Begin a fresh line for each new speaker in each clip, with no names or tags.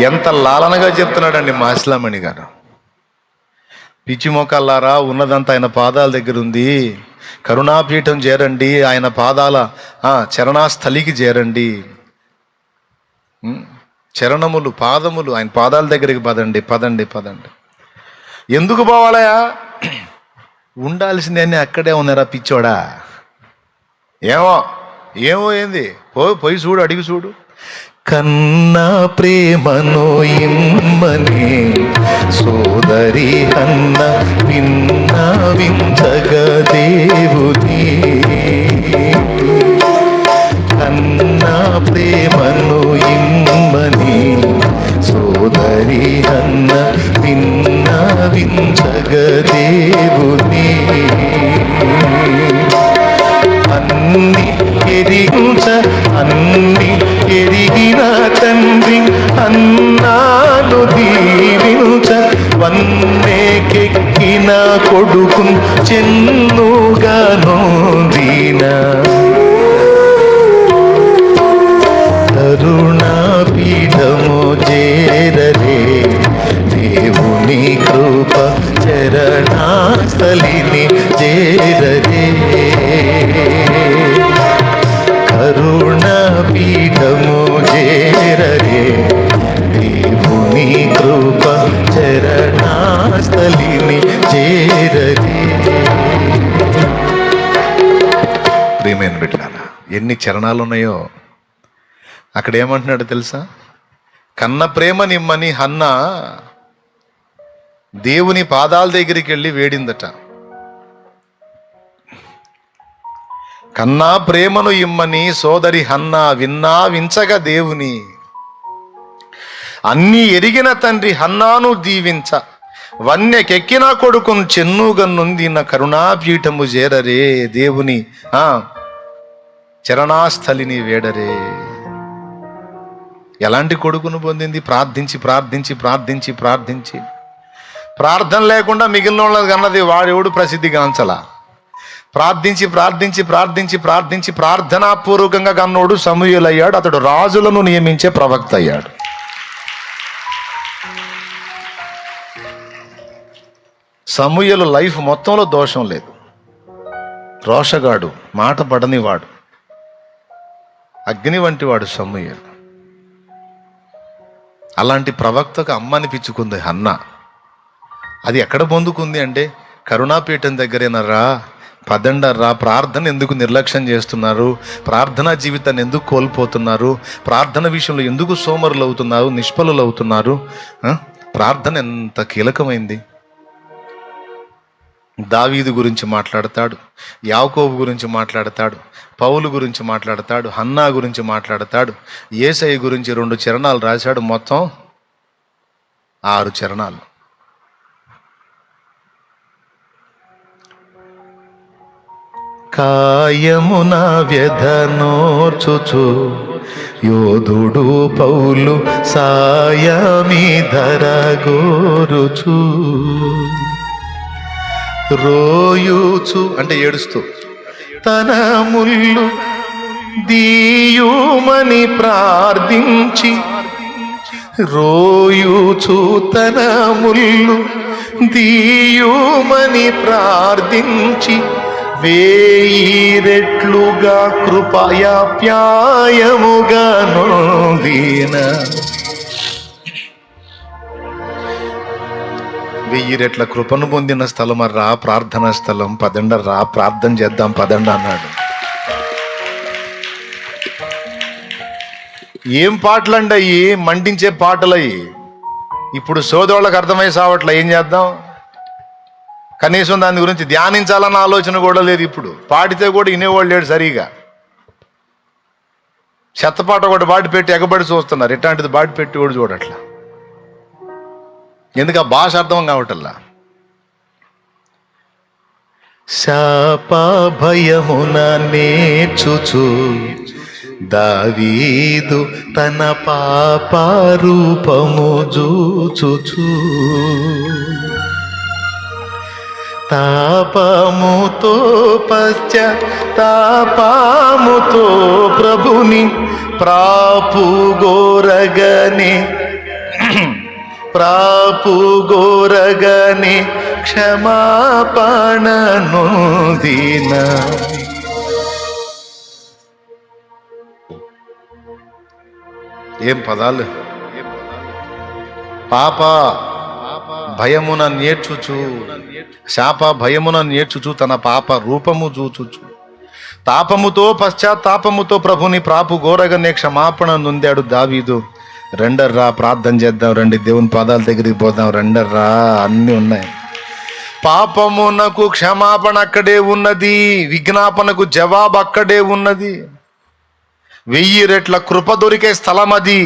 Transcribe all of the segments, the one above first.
ఎంత లాలనగా చెప్తున్నాడండి మాసిలామణి గారు. పిచ్చి మొక్కల్లారా, ఉన్నదంతా ఆయన పాదాల దగ్గర ఉంది, కరుణాపీఠం చేరండి, ఆయన పాదాల చరణాస్థలికి చేరండి, చరణములు పాదములు ఆయన పాదాల దగ్గరికి పదండి పదండి పదండి. ఎందుకు పోవాలయా? ఉండాల్సిందే అక్కడే ఉన్నారా పిచ్చోడా? ఏమో ఏమో ఏంది, పోయి చూడు, అడిగి చూడు. కన్నా ప్రేమను ఇమ్మని సోదరి అన్న విన్నవించగ దేవుని, కన్నా ప్రేమను ఇమ్మని సోదరి అన్న విన్నవించగ దేవుని. అన్ని ఎరిగించ అన్ని ఎరిగిన తండ్రి అన్నాను దీవించ, వన్నెకెక్కిన కొడుకున్ చెన్నుగా నోందిన, కరుణాపీఠము చేరరే దేవుని కృప చరణాస్థలిని చేరరే, కరుణాపీఠము చేరరే దేవుని కృప చరణాస్థలిని చేరరే. ప్రియమైన బిడ్డలారా, ఎన్ని చరణాలు ఉన్నాయో. అక్కడ ఏమంటున్నాడు తెలుసా? కన్న ప్రేమ నిమ్మని హన్న దేవుని పాదాల దగ్గరికి వెళ్ళి వేడిందట. కన్నా ప్రేమను ఇమ్మని సోదరి హన్నా విన్నవించగా దేవుని, అన్నీ ఎరిగిన తండ్రి హన్నాను దీవించ, వన్నెకెక్కిన కొడుకును చెన్నుగన్నుందిన కరుణాపీఠము చేరరే దేవుని చరణాస్థలిని వేడరే. ఎలాంటి కొడుకును పొందింది? ప్రార్థించి ప్రార్థించి ప్రార్థించి ప్రార్థించి, ప్రార్థన లేకుండా మిగిలిన వాళ్ళది కన్నది వాడెవడు ప్రసిద్ధి గాంచలా. ప్రార్థించి ప్రార్థించి ప్రార్థించి ప్రార్థించి ప్రార్థనాపూర్వకంగా కన్నోడు సమూయేలు అయ్యాడు. అతడు రాజులను నియమించే ప్రవక్త అయ్యాడు. సమూయేలు లైఫ్ మొత్తంలో దోషం లేదు. రోషగాడు, మాట పడనివాడు, అగ్ని వంటి వాడు సమూయేలు. అలాంటి ప్రవక్తకు అమ్మనిపించుకుంది హన్న. అది ఎక్కడ పొందుకుంది అంటే కరుణాపీఠం దగ్గరేనరా, పదండర్రా. ప్రార్థన ఎందుకు నిర్లక్ష్యం చేస్తున్నారు? ప్రార్థనా జీవితాన్ని ఎందుకు కోల్పోతున్నారు? ప్రార్థన విషయంలో ఎందుకు సోమరులు అవుతున్నారు, నిష్ఫలులు అవుతున్నారు? ప్రార్థన ఎంత కీలకమైంది. దావీదు గురించి మాట్లాడతాడు, యాకోబు గురించి మాట్లాడతాడు, పౌలు గురించి మాట్లాడతాడు, హన్నా గురించి మాట్లాడతాడు, యేసయ్య గురించి 2 చరణాలు రాశాడు. మొత్తం 6 చరణాలు. కాయమున వ్యధనోర్చుచు యోధుడు పౌలు సాయమిధరగోరుచు, రోయుచు అంటే ఏడుస్తూ తన ముళ్ళు దీయుమని ప్రార్థించి, రోయుచు తన ముళ్ళు దీయుమని ప్రార్థించి, 1000 రెట్లుగా కృపయాప్యాయముగా నోదిన. 1000 రెట్ల కృపను పొందిన స్థలం రా, ప్రార్థనా స్థలం. పదండర్రా, ప్రార్థన చేద్దాం పదండ అన్నాడు. ఏం పాటలండి అయ్యి, మండించే పాటలయ్యి. ఇప్పుడు సోదరులకు అర్థమై సావట్ల. ఏం చేద్దాం? కనీసం దాని గురించి ధ్యానించాలన్న ఆలోచన కూడా లేదు. ఇప్పుడు పాడితే కూడా వినేవాళ్ళు లేడు సరిగా. చెత్తపాట ఒకటి బాటి పెట్టి ఎగబడి చూస్తున్నారు. ఇట్లాంటిది బాటి పెట్టి కూడా చూడట్లా. ఎందుకు? ఆ భాష అర్థం కావటల్లా. శాప భయమున నేర్చుచు దావీదు తన పాప రూపము జూచుచు, తాపముతో పశ్చాత్తాపముతో ప్రభుని ప్రాపుగోరగనే ప్రాపు గోరగనే క్షమాపణ నొందిన. ఏం పదాలు! పాప భయమున నేర్చుచు, శాప భయమున నేర్చుచు, తన పాప రూపము చూచుచు, తాపముతో పశ్చాత్తాపముతో ప్రభుని ప్రాపు గోరగనే క్షమాపణ నొందాడు దావీదు. రెండర్రా ప్రార్థన చేద్దాం, రండి దేవుని పాదాల దగ్గరికి పోదాం, రెండర్రా. అన్నీ ఉన్నాయి. పాపమునకు క్షమాపణ అక్కడే ఉన్నది, విజ్ఞాపనకు జవాబు అక్కడే ఉన్నది. 1000 రెట్ల కృప దొరికే స్థలం అది.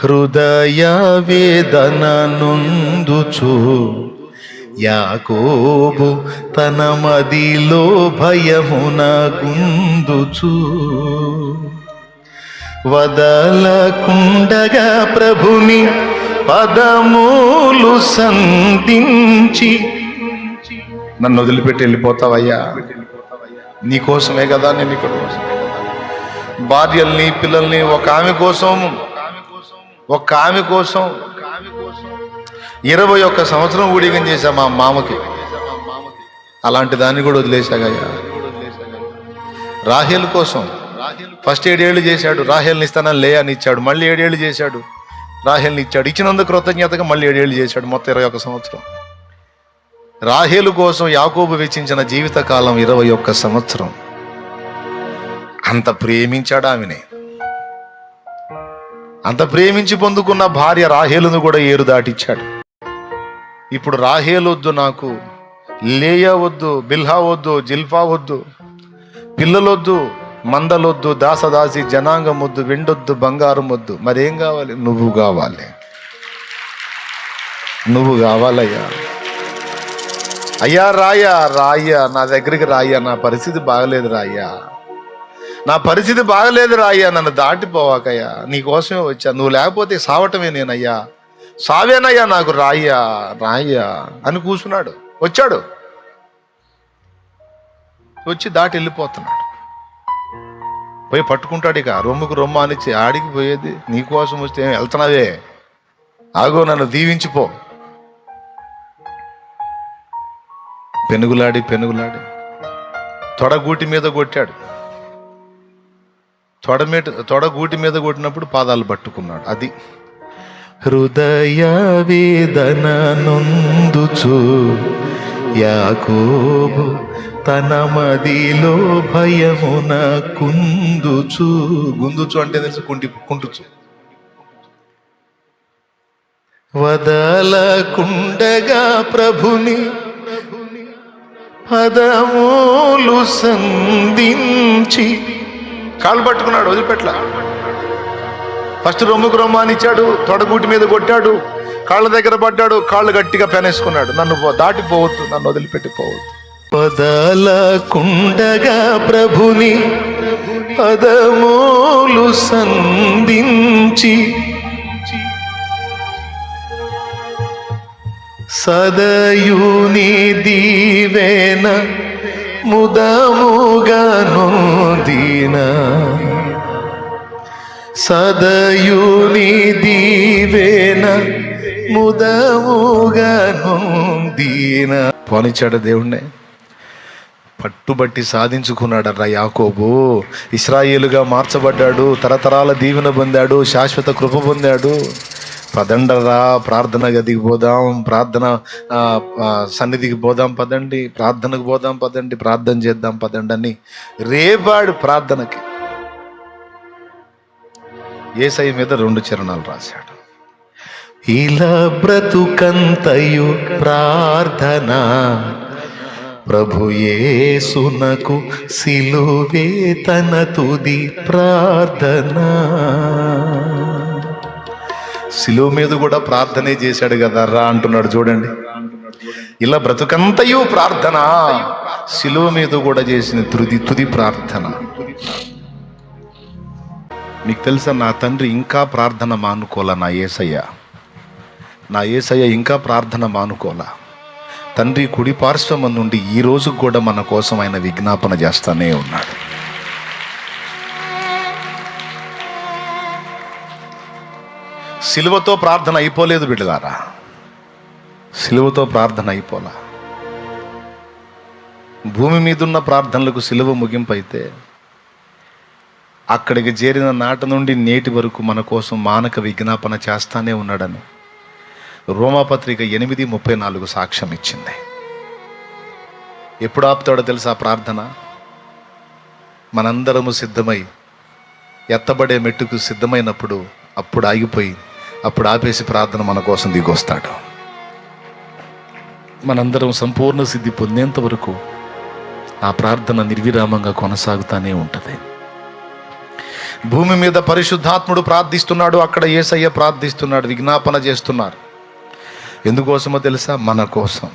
హృదయ వేదన నొందుచు యాకోబు తన మదిలో భయమున గుందుచు, వదలకుండగా ప్రభుని పదములు సంధించి. నన్ను వదిలిపెట్టి వెళ్ళిపోతావయ్యా, నీకోసమే కదా నేను ఇక్కడ. భార్యల్ని పిల్లల్ని ఒక ఆమె కోసం 21 సంవత్సరం ఊడిగం చేశా మా మామకి. అలాంటి దాన్ని కూడా వదిలేశాగయ్యా. రాహేలు కోసం ఫస్ట్ 7 ఏళ్ళు చేశాడు, రాహేల్ని ఇస్తానని లేయాని ఇచ్చాడు. మళ్ళీ 7 ఏళ్ళు చేశాడు, రాహేల్ని ఇచ్చాడు. ఇచ్చినందుకు కృతజ్ఞతగా మళ్ళీ 7 ఏళ్ళు చేశాడు, మొత్తం 21 సంవత్సరం. రాహేలు కోసం యాకోబు వెచ్చించిన జీవితకాలం 21 సంవత్సరం. అంత ప్రేమించాడు ఆమెని. అంత ప్రేమించి పొందుకున్న భార్య రాహేలును కూడా ఏరు దాటిచ్చాడు. ఇప్పుడు రాహేలు వద్దు నాకు, లేయా వద్దు, బిల్హా వద్దు, జిల్ఫా వద్దు, పిల్లలొద్దు, మందలొద్దు, దాసదాసి జనాంగం వద్దు, వెండొద్దు, బంగారం వద్దు. మరేం కావాలి? నువ్వు కావాలి, నువ్వు కావాలయ్యా. అయ్యా రాయ్యా నా దగ్గరికి రాయ్యా, నా పరిస్థితి బాగలేదు రాయ్యా, నా పరిస్థితి బాగలేదు రాయ్యా, నన్ను దాటిపోవాకయ్యా, నీకోసమే వచ్చా, నువ్వు లేకపోతే సావటమే నేనయ్యా, సావేనయ్యా నాకు, రాయ్యా అని కూర్చున్నాడు. వచ్చాడు, వచ్చి దాటి వెళ్ళిపోతున్నాడు. పోయి పట్టుకుంటాడు. ఇక రొమ్ముకు రొమ్మ అనిచ్చి ఆడికి పోయేది, నీకోసం వస్తే ఏం వెళ్తున్నావే, ఆగో నన్ను దీవించిపో. పెనుగులాడి తొడగూటి మీద కొట్టాడు. తొడగూటి మీద కొట్టినప్పుడు పాదాలు పట్టుకున్నాడు. అది హృదయ వేదన నొందుచు యాకోబు తన మదిలో భయమున గుందుచు అంటే తెలుసు, కుంటుచు. వదలకుండగా ప్రభుని పదములు సంధించి. కాళ్ళు పట్టుకున్నాడు, వదిలిపెట్ల. ఫస్ట్ రొమ్ముకు రొమ్మానిచ్చాడు, తొడగూటి మీద కొట్టాడు, కాళ్ళ దగ్గర పడ్డాడు, కాళ్ళు గట్టిగా పెనేసుకున్నాడు. నన్ను దాటిపోవద్దు, నన్ను వదిలిపెట్టిపోవద్దు. వదలకుండగా ప్రభుని పదములు సంధించి, సదయుని దీవెన ముదముగా నొందిన, సదయుని దీవెన ముదముగా నొందిన. పోనిచ్చాడు దేవుణ్ణి, పట్టుబట్టి సాధించుకున్నాడర్రా యాకోబు. ఇశ్రాయేలుగా మార్చబడ్డాడు, తరతరాల దీవెన పొందాడు, శాశ్వత కృప పొందాడు. పదండరా, ప్రార్థన గదికి పోదాం, ప్రార్థన సన్నిధికి పోదాం పదండి, ప్రార్థనకు పోదాం పదండి, ప్రార్థన చేద్దాం పదండి అని రేపాడు ప్రార్థనకి. యేసయ్య మీద 2 చరణాలు రాశాడు. ఇలా బ్రతుకంతయు ప్రార్థన, ప్రభు యేసునకు సిలువే తన తుది ప్రార్థన. సిలువ మీద కూడా ప్రార్థనే చేశాడు కదా రా అంటున్నాడు. చూడండి, ఇలా బ్రతుకంతయు ప్రార్థన, సిలువ మీద కూడా చేసిన తుది ప్రార్థన. మీకు తెలుసా, నా తండ్రి ఇంకా ప్రార్థన మానుకోలా. నా యేసయ్య ఇంకా ప్రార్థన మానుకోలా. తండ్రి కుడి పార్శ్వము నుండి ఈ రోజు కూడా మన కోసం ఆయన విజ్ఞాపన చేస్తానే ఉన్నాడు. సిలువతో ప్రార్థన అయిపోలేదు బిడ్డలారా, సిలువతో ప్రార్థన అయిపోలా. భూమి మీదున్న ప్రార్థనలకు సిలువ ముగింపు అయితే, అక్కడికి చేరిన నాటి నుండి నేటి వరకు మన కోసం మానక విజ్ఞాపన చేస్తానే ఉన్నాడని రోమాపత్రిక 8:34 సాక్ష్యం ఇచ్చింది. ఎప్పుడు ఆపుతాడో తెలుసా ప్రార్థన? మనందరము సిద్ధమై ఎత్తబడే మెట్టుకు సిద్ధమైనప్పుడు అప్పుడు ఆగిపోయి, అప్పుడు ఆపేసి ప్రార్థన మన కోసం దిగొస్తాడు. మనందరం సంపూర్ణ సిద్ధి పొందేంత వరకు ఆ ప్రార్థన నిర్విరామంగా కొనసాగుతూనే ఉంటుంది. భూమి మీద పరిశుద్ధాత్ముడు ప్రార్థిస్తున్నాడు, అక్కడ యేసయ్య ప్రార్థిస్తున్నాడు, విజ్ఞాపన చేస్తున్నారు. ఎందుకోసమో తెలుసా? మన కోసం.